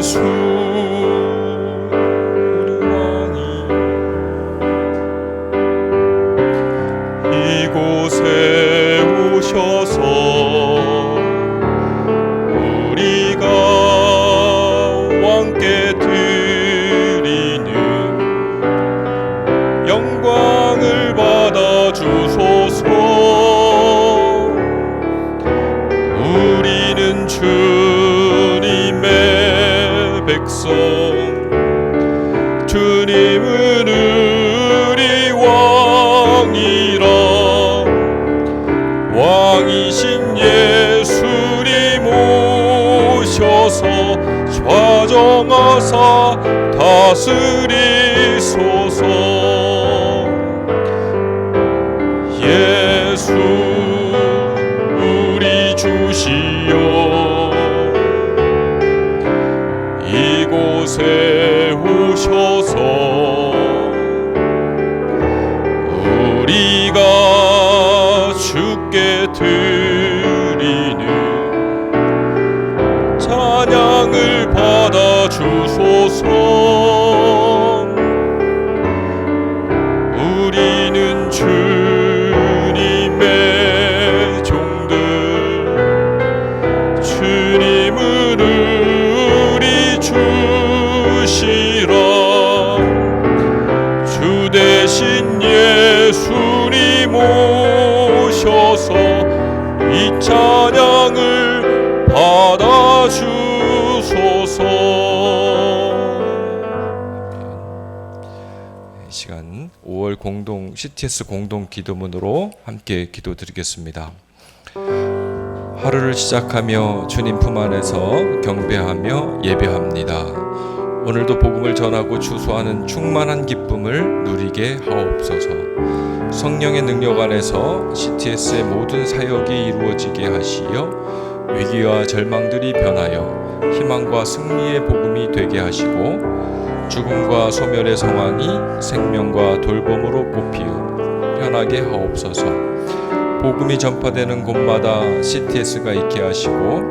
예수 우리 왕이 이곳에 오셔서 우리가 왕께 드리는 영광을 받아 주소서. 우리는 주님의 백성, 주님은 우리 왕이라. 왕이신 예수님 오셔서 좌정하사 다스리소서. 예수 우리 주시여 이곳에 오셔서 우리가 주께 드리는 찬양을 받아 주소서. 우리는 주님의 종들, 주님은 우리 주시라. 주 대신 예수님 오셔서 이 찬양을 받아 주소서. 이 시간 5월 공동 CTS 공동 기도문으로 함께 기도드리겠습니다. 하루를 시작하며 주님 품 안에서 경배하며 예배합니다. 오늘도 복음을 전하고 주소하는 충만한 기쁨을 누리게 하옵소서. 성령의 능력 안에서 CTS의 모든 사역이 이루어지게 하시어 위기와 절망들이 변하여 희망과 승리의 복음이 되게 하시고 죽음과 소멸의 상황이 생명과 돌봄으로 꼽히어 편하게 하옵소서. 복음이 전파되는 곳마다 CTS가 있게 하시고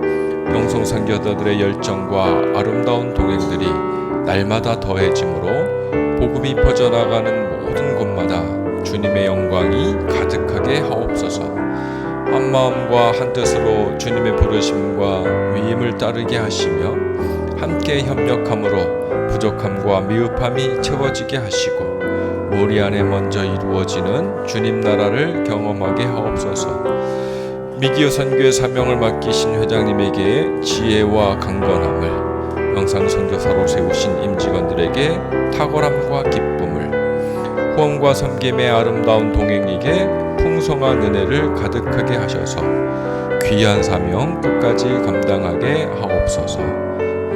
영성선교사들의 열정과 아름다운 동행들이 날마다 더해지므로 복음이 퍼져나가는 모든 곳마다 주님의 영광이 가득하게 하옵소서. 한 마음과 한 뜻으로 주님의 부르심과 위임을 따르게 하시며 함께 협력함으로 부족함과 미흡함이 채워지게 하시고 우리 안에 먼저 이루어지는 주님 나라를 경험하게 하옵소서. 미기어 선교의 사명을 맡기신 회장님에게 지혜와 강건함을, 영상 선교사로 세우신 임직원들에게 탁월함과 기쁨을, 후원과 섬김의 아름다운 동행에게 풍성한 은혜를 가득하게 하셔서 귀한 사명 끝까지 감당하게 하옵소서.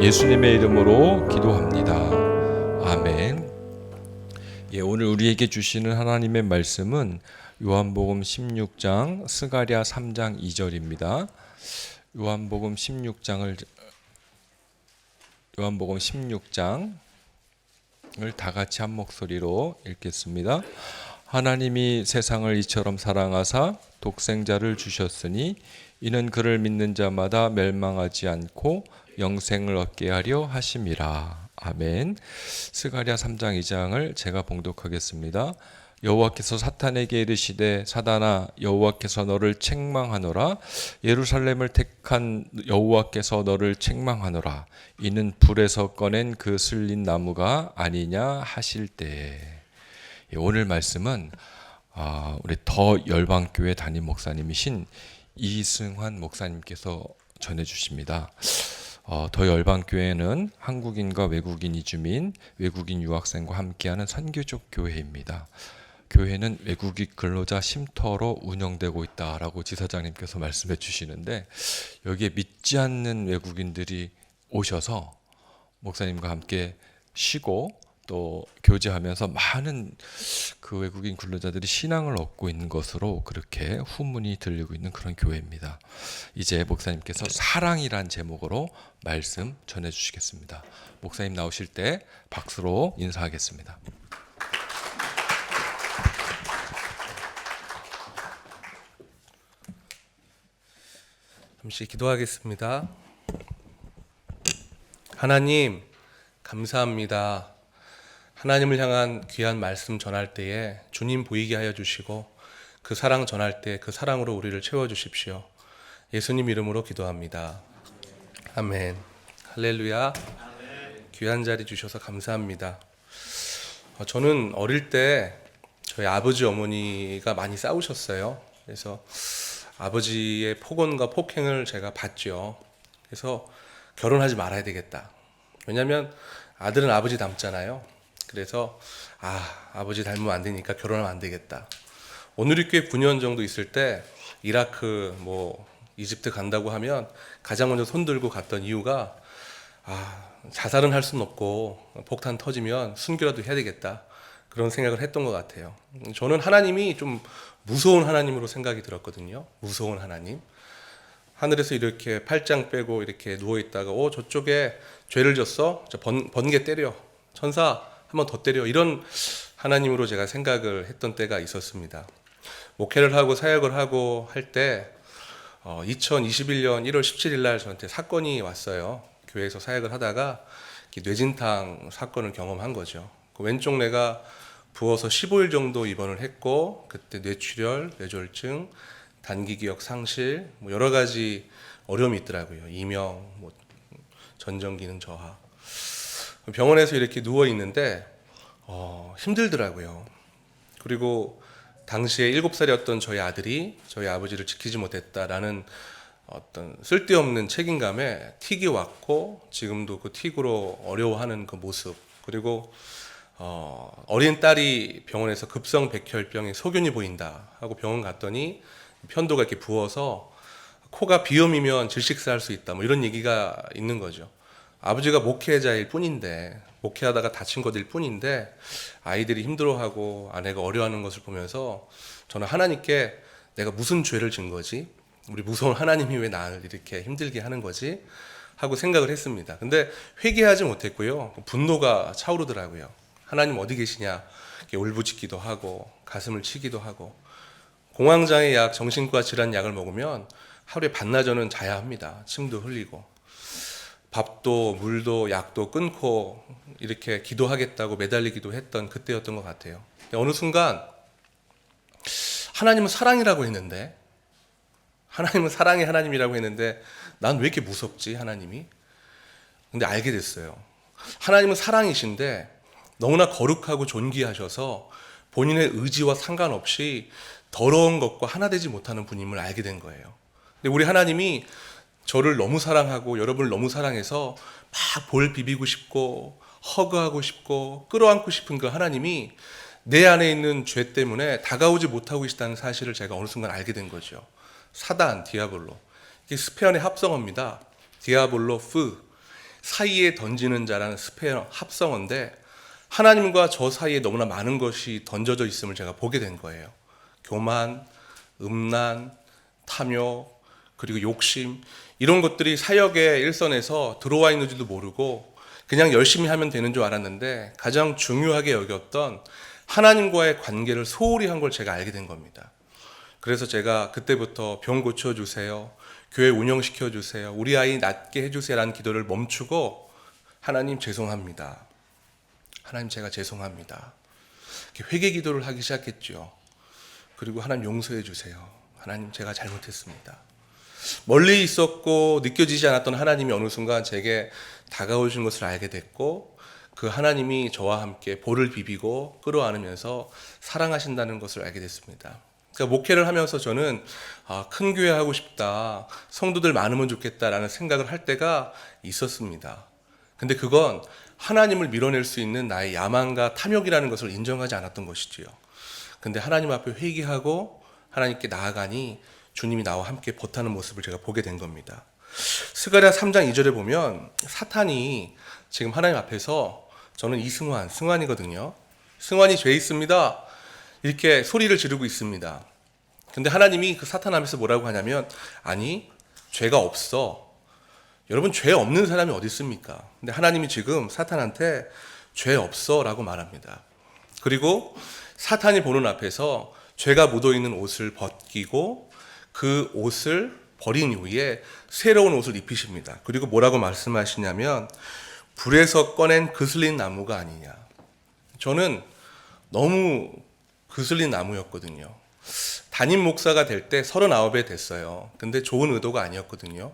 예수님의 이름으로 기도합니다. 아멘. 오늘 우리에게 주시는 하나님의 말씀은 요한복음 16장 스가랴 3장 2절입니다. 요한복음 16장을 다 같이 한 목소리로 읽겠습니다. 하나님이 세상을 이처럼 사랑하사 독생자를 주셨으니 이는 그를 믿는 자마다 멸망하지 않고 영생을 얻게 하려 하심이라. 아멘. 스가랴 3장 2장을 제가 봉독하겠습니다. 여호와께서 사탄에게 이르시되 사단아 여호와께서 너를 책망하노라. 예루살렘을 택한 여호와께서 너를 책망하노라. 이는 불에서 꺼낸 그 슬린 나무가 아니냐 하실 때에. 오늘 말씀은 우리 더 열방교회 담임 목사님이신 이승환 목사님께서 전해주십니다. 더 열방교회는 한국인과 외국인 이주민, 외국인 유학생과 함께하는 선교적 교회입니다. 교회는 외국인 근로자 쉼터로 운영되고 있다라고 지사장님께서 말씀해 주시는데, 여기에 믿지 않는 외국인들이 오셔서 목사님과 함께 쉬고 또 교제하면서 많은 그 외국인 근로자들이 신앙을 얻고 있는 것으로 그렇게 후문이 들리고 있는 그런 교회입니다. 이제 목사님께서 사랑이란 제목으로 말씀 전해주시겠습니다. 목사님 나오실 때 박수로 인사하겠습니다. 잠시 기도하겠습니다. 하나님, 감사합니다. 하나님을 향한 귀한 말씀 전할 때에 주님 보이게 하여 주시고 그 사랑 전할 때 그 사랑으로 우리를 채워주십시오. 예수님 이름으로 기도합니다. 아멘. 할렐루야. 귀한 자리 주셔서 감사합니다. 저는 어릴 때 저희 아버지 어머니가 많이 싸우셨어요. 그래서 아버지의 폭언과 폭행을 제가 봤죠. 그래서 결혼하지 말아야 되겠다. 왜냐하면 아들은 아버지 닮잖아요. 그래서 아버지 닮으면 안 되니까 결혼하면 안 되겠다. 온누리교회 9년 정도 있을 때 이라크 이집트 간다고 하면 가장 먼저 손 들고 갔던 이유가 자살은 할 수는 없고 폭탄 터지면 순교라도 해야 되겠다. 그런 생각을 했던 것 같아요. 저는 하나님이 좀 무서운 하나님으로 생각이 들었거든요. 무서운 하나님. 하늘에서 이렇게 팔짱 빼고 이렇게 누워있다가 저쪽에 죄를 졌어? 번개 때려. 천사 한 번 더 때려. 이런 하나님으로 제가 생각을 했던 때가 있었습니다. 목회를 하고 사역을 하고 할 때 2021년 1월 17일 날 저한테 사건이 왔어요. 교회에서 사역을 하다가 뇌진탕 사건을 경험한 거죠. 그 왼쪽 뇌가 부어서 15일 정도 입원을 했고 그때 뇌출혈, 뇌졸중, 단기 기억 상실, 여러 가지 어려움이 있더라고요. 이명, 전정 기능 저하. 병원에서 이렇게 누워 있는데 힘들더라고요. 그리고 당시에 7살이었던 저희 아들이 저희 아버지를 지키지 못했다라는 어떤 쓸데없는 책임감에 틱이 왔고 지금도 그 틱으로 어려워하는 그 모습, 그리고 어린 딸이 병원에서 급성 백혈병에 소견이 보인다 하고 병원 갔더니 편도가 이렇게 부어서 코가 비염이면 질식사할 수 있다 이런 얘기가 있는 거죠. 아버지가 목회자일 뿐인데, 목회하다가 다친 것일 뿐인데 아이들이 힘들어하고 아내가 어려워하는 것을 보면서 저는 하나님께 내가 무슨 죄를 진 거지? 우리 무서운 하나님이 왜 나를 이렇게 힘들게 하는 거지? 하고 생각을 했습니다. 근데 회개하지 못했고요. 분노가 차오르더라고요. 하나님 어디 계시냐? 이렇게 울부짖기도 하고 가슴을 치기도 하고. 공황장애 약, 정신과 질환 약을 먹으면 하루에 반나절은 자야 합니다. 침도 흘리고. 밥도 물도 약도 끊고 이렇게 기도하겠다고 매달리기도 했던 그때였던 것 같아요. 어느 순간 하나님은 사랑이라고 했는데, 하나님은 사랑의 하나님이라고 했는데 난 왜 이렇게 무섭지 하나님이? 근데 알게 됐어요. 하나님은 사랑이신데 너무나 거룩하고 존귀하셔서 본인의 의지와 상관없이 더러운 것과 하나 되지 못하는 분임을 알게 된 거예요. 근데 우리 하나님이 저를 너무 사랑하고 여러분을 너무 사랑해서 막 볼 비비고 싶고 허그하고 싶고 끌어안고 싶은 그 하나님이 내 안에 있는 죄 때문에 다가오지 못하고 계시다는 사실을 제가 어느 순간 알게 된 거죠. 사단, 디아볼로. 이게 스페인의 합성어입니다. 디아볼로, 프. 사이에 던지는 자라는 스페인 합성어인데 하나님과 저 사이에 너무나 많은 것이 던져져 있음을 제가 보게 된 거예요. 교만, 음란, 탐욕, 그리고 욕심, 이런 것들이 사역의 일선에서 들어와 있는지도 모르고 그냥 열심히 하면 되는 줄 알았는데 가장 중요하게 여겼던 하나님과의 관계를 소홀히 한 걸 제가 알게 된 겁니다. 그래서 제가 그때부터 병 고쳐주세요, 교회 운영시켜주세요, 우리 아이 낫게 해주세요라는 기도를 멈추고 하나님 죄송합니다, 하나님 제가 죄송합니다, 이렇게 회개 기도를 하기 시작했죠. 그리고 하나님 용서해 주세요, 하나님 제가 잘못했습니다. 멀리 있었고 느껴지지 않았던 하나님이 어느 순간 제게 다가오신 것을 알게 됐고 그 하나님이 저와 함께 볼을 비비고 끌어안으면서 사랑하신다는 것을 알게 됐습니다. 그러니까 목회를 하면서 저는 큰 교회 하고 싶다, 성도들 많으면 좋겠다라는 생각을 할 때가 있었습니다. 근데 그건 하나님을 밀어낼 수 있는 나의 야망과 탐욕이라는 것을 인정하지 않았던 것이지요. 근데 하나님 앞에 회개하고 하나님께 나아가니 주님이 나와 함께 보타는 모습을 제가 보게 된 겁니다. 스가랴 3장 2절에 보면 사탄이 지금 하나님 앞에서, 저는 승환이거든요. 승환이 죄 있습니다, 이렇게 소리를 지르고 있습니다. 근데 하나님이 그 사탄 앞에서 뭐라고 하냐면, 아니 죄가 없어. 여러분 죄 없는 사람이 어디 있습니까? 근데 하나님이 지금 사탄한테 죄 없어 라고 말합니다. 그리고 사탄이 보는 앞에서 죄가 묻어있는 옷을 벗기고 그 옷을 버린 이후에 새로운 옷을 입히십니다. 그리고 뭐라고 말씀하시냐면 불에서 꺼낸 그슬린 나무가 아니냐. 저는 너무 그슬린 나무였거든요. 담임 목사가 될 때 39에 됐어요. 근데 좋은 의도가 아니었거든요.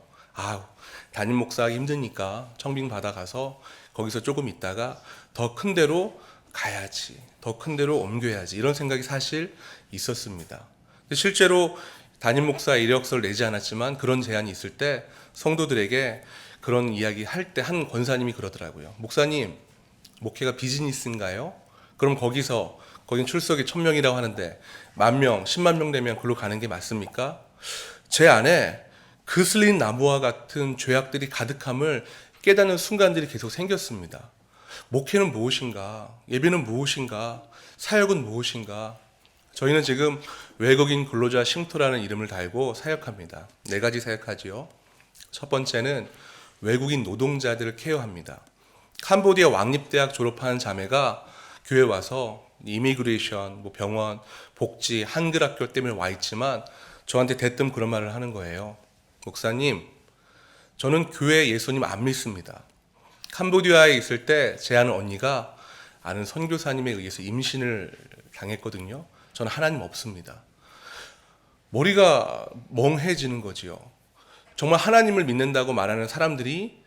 담임 목사하기 힘드니까 청빙 받아가서 거기서 조금 있다가 더 큰 데로 가야지, 더 큰 데로 옮겨야지, 이런 생각이 사실 있었습니다. 근데 실제로 담임 목사 이력서를 내지 않았지만 그런 제안이 있을 때 성도들에게 그런 이야기 할 때 한 권사님이 그러더라고요. 목사님, 목회가 비즈니스인가요? 그럼 거긴 출석이 1000명이라고 하는데 10,000명, 10만 명 되면 글로 가는 게 맞습니까? 제 안에 그슬린 나무와 같은 죄악들이 가득함을 깨닫는 순간들이 계속 생겼습니다. 목회는 무엇인가? 예배는 무엇인가? 사역은 무엇인가? 저희는 지금 외국인 근로자 쉼터라는 이름을 달고 사역합니다. 4가지 사역하지요. 첫 번째는 외국인 노동자들을 케어합니다. 캄보디아 왕립대학 졸업한 자매가 교회 와서 이미그레이션, 병원, 복지, 한글학교 때문에 와 있지만 저한테 대뜸 그런 말을 하는 거예요. 목사님, 저는 교회 예수님 안 믿습니다. 캄보디아에 있을 때 제 아는 언니가 아는 선교사님에 의해서 임신을 당했거든요. 저는 하나님 없습니다. 머리가 멍해지는 거지요. 정말 하나님을 믿는다고 말하는 사람들이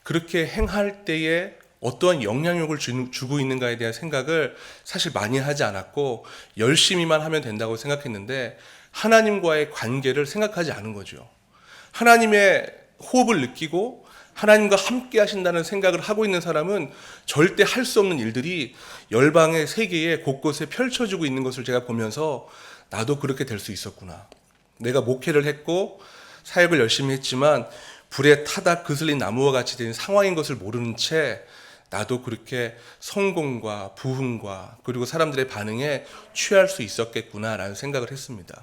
그렇게 행할 때에 어떠한 영향력을 주고 있는가에 대한 생각을 사실 많이 하지 않았고 열심히만 하면 된다고 생각했는데 하나님과의 관계를 생각하지 않은 거죠. 하나님의 호흡을 느끼고 하나님과 함께 하신다는 생각을 하고 있는 사람은 절대 할 수 없는 일들이 열방의 세계에 곳곳에 펼쳐지고 있는 것을 제가 보면서 나도 그렇게 될 수 있었구나. 내가 목회를 했고 사역을 열심히 했지만 불에 타다 그슬린 나무와 같이 된 상황인 것을 모르는 채 나도 그렇게 성공과 부흥과 그리고 사람들의 반응에 취할 수 있었겠구나라는 생각을 했습니다.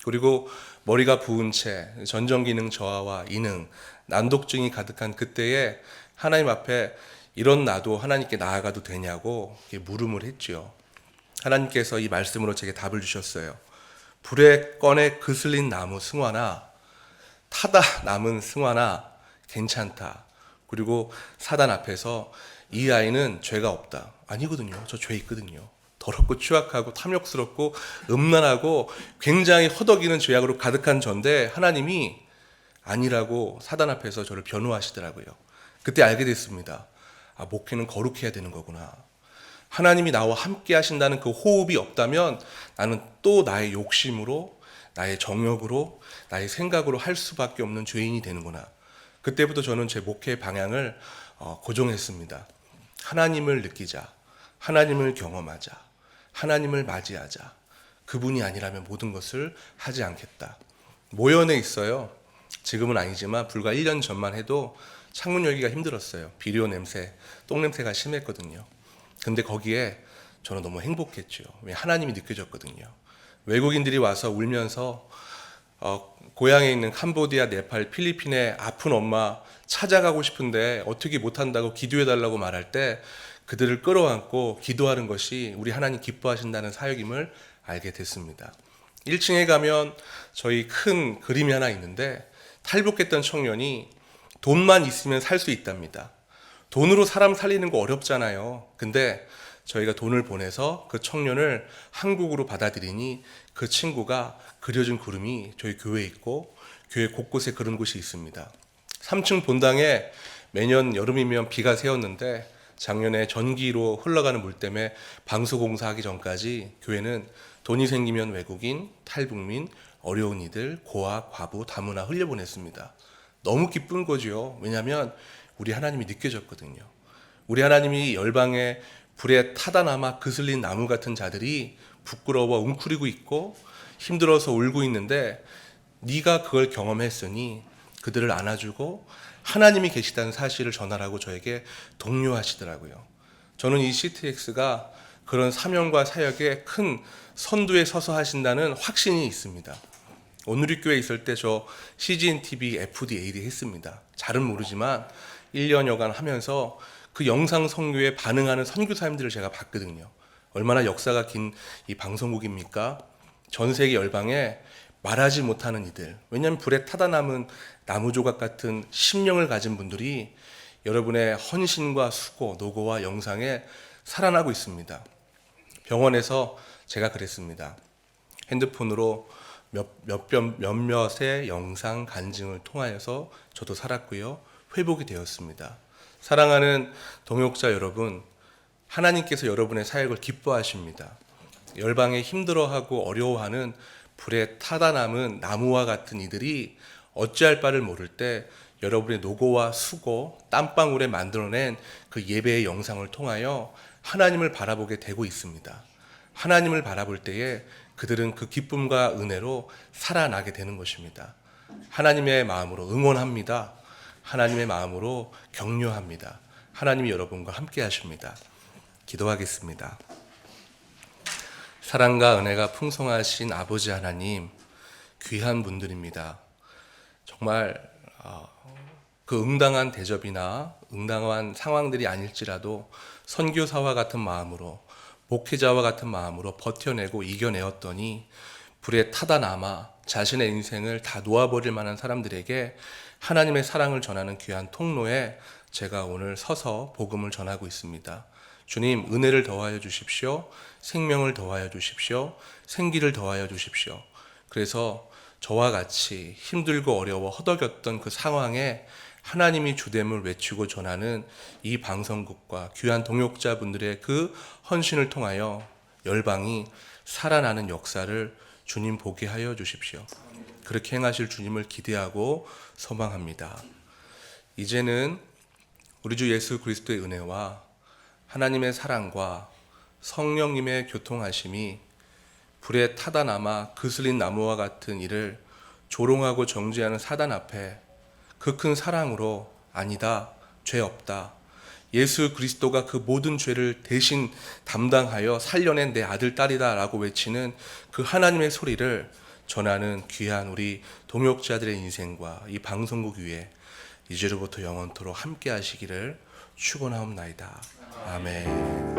그리고 머리가 부은 채 전정기능 저하와 이능, 난독증이 가득한 그때에 하나님 앞에 이런 나도 하나님께 나아가도 되냐고 물음을 했죠. 하나님께서 이 말씀으로 제게 답을 주셨어요. 불에 꺼내 그슬린 나무 승화나 타다 남은 승화나 괜찮다. 그리고 사단 앞에서 이 아이는 죄가 없다. 아니거든요. 저 죄 있거든요. 더럽고 추악하고 탐욕스럽고 음란하고 굉장히 허덕이는 죄악으로 가득한 전데 하나님이 아니라고 사단 앞에서 저를 변호하시더라고요. 그때 알게 됐습니다. 목회는 거룩해야 되는 거구나. 하나님이 나와 함께 하신다는 그 호흡이 없다면 나는 또 나의 욕심으로, 나의 정욕으로, 나의 생각으로 할 수밖에 없는 죄인이 되는구나. 그때부터 저는 제 목회의 방향을 고정했습니다. 하나님을 느끼자. 하나님을 경험하자. 하나님을 맞이하자. 그분이 아니라면 모든 것을 하지 않겠다. 모연에 있어요. 지금은 아니지만 불과 1년 전만 해도 창문 열기가 힘들었어요. 비료 냄새, 똥 냄새가 심했거든요. 근데 거기에 저는 너무 행복했죠. 왜? 하나님이 느껴졌거든요. 외국인들이 와서 울면서 고향에 있는 캄보디아, 네팔, 필리핀의 아픈 엄마 찾아가고 싶은데 어떻게 못한다고 기도해달라고 말할 때 그들을 끌어안고 기도하는 것이 우리 하나님 기뻐하신다는 사역임을 알게 됐습니다. 1층에 가면 저희 큰 그림이 하나 있는데 탈북했던 청년이 돈만 있으면 살 수 있답니다. 돈으로 사람 살리는 거 어렵잖아요. 근데 저희가 돈을 보내서 그 청년을 한국으로 받아들이니 그 친구가 그려준 그림이 저희 교회에 있고 교회 곳곳에 그런 곳이 있습니다. 3층 본당에 매년 여름이면 비가 새었는데 작년에 전기로 흘러가는 물 때문에 방수공사하기 전까지 교회는 돈이 생기면 외국인, 탈북민, 어려운 이들, 고아, 과부, 다문화 흘려보냈습니다. 너무 기쁜 거죠. 왜냐하면 우리 하나님이 느껴졌거든요. 우리 하나님이 열방에 불에 타다 남아 그슬린 나무 같은 자들이 부끄러워 웅크리고 있고 힘들어서 울고 있는데 네가 그걸 경험했으니 그들을 안아주고 하나님이 계시다는 사실을 전하라고 저에게 독려하시더라고요. 저는 이 CTX가 그런 사명과 사역에 큰 선두에 서서 하신다는 확신이 있습니다. 온누리교회에 있을 때 저 CGN TV FD-AD 했습니다. 잘은 모르지만 1년여간 하면서 그 영상 선교에 반응하는 선교사님들을 제가 봤거든요. 얼마나 역사가 긴 이 방송국입니까? 전 세계 열방에 말하지 못하는 이들, 왜냐하면 불에 타다 남은 나무 조각 같은 심령을 가진 분들이 여러분의 헌신과 수고, 노고와 영상에 살아나고 있습니다. 병원에서 제가 그랬습니다. 핸드폰으로 몇몇의 영상 간증을 통하여서 저도 살았고요. 회복이 되었습니다. 사랑하는 동역자 여러분, 하나님께서 여러분의 사역을 기뻐하십니다. 열방에 힘들어하고 어려워하는 불에 타다 남은 나무와 같은 이들이 어찌할 바를 모를 때 여러분의 노고와 수고, 땀방울에 만들어낸 그 예배의 영상을 통하여 하나님을 바라보게 되고 있습니다. 하나님을 바라볼 때에 그들은 그 기쁨과 은혜로 살아나게 되는 것입니다. 하나님의 마음으로 응원합니다. 하나님의 마음으로 격려합니다. 하나님이 여러분과 함께 하십니다. 기도하겠습니다. 사랑과 은혜가 풍성하신 아버지 하나님, 귀한 분들입니다. 정말 그 응당한 대접이나 응당한 상황들이 아닐지라도 선교사와 같은 마음으로, 목회자와 같은 마음으로 버텨내고 이겨내었더니 불에 타다 남아 자신의 인생을 다 놓아버릴 만한 사람들에게 하나님의 사랑을 전하는 귀한 통로에 제가 오늘 서서 복음을 전하고 있습니다. 주님, 은혜를 더하여 주십시오. 생명을 더하여 주십시오. 생기를 더하여 주십시오. 그래서 저와 같이 힘들고 어려워 허덕였던 그 상황에 하나님이 주됨을 외치고 전하는 이 방송국과 귀한 동역자분들의 그 헌신을 통하여 열방이 살아나는 역사를 주님 보게 하여 주십시오. 그렇게 행하실 주님을 기대하고 소망합니다. 이제는 우리 주 예수 그리스도의 은혜와 하나님의 사랑과 성령님의 교통하심이 불에 타다 남아 그슬린 나무와 같은 이를 조롱하고 정죄하는 사단 앞에 그 큰 사랑으로 아니다, 죄 없다, 예수 그리스도가 그 모든 죄를 대신 담당하여 살려낸 내 아들 딸이다 라고 외치는 그 하나님의 소리를 전하는 귀한 우리 동역자들의 인생과 이 방송국 위에 이제로부터 영원토록 함께 하시기를 축원하옵나이다. 아멘.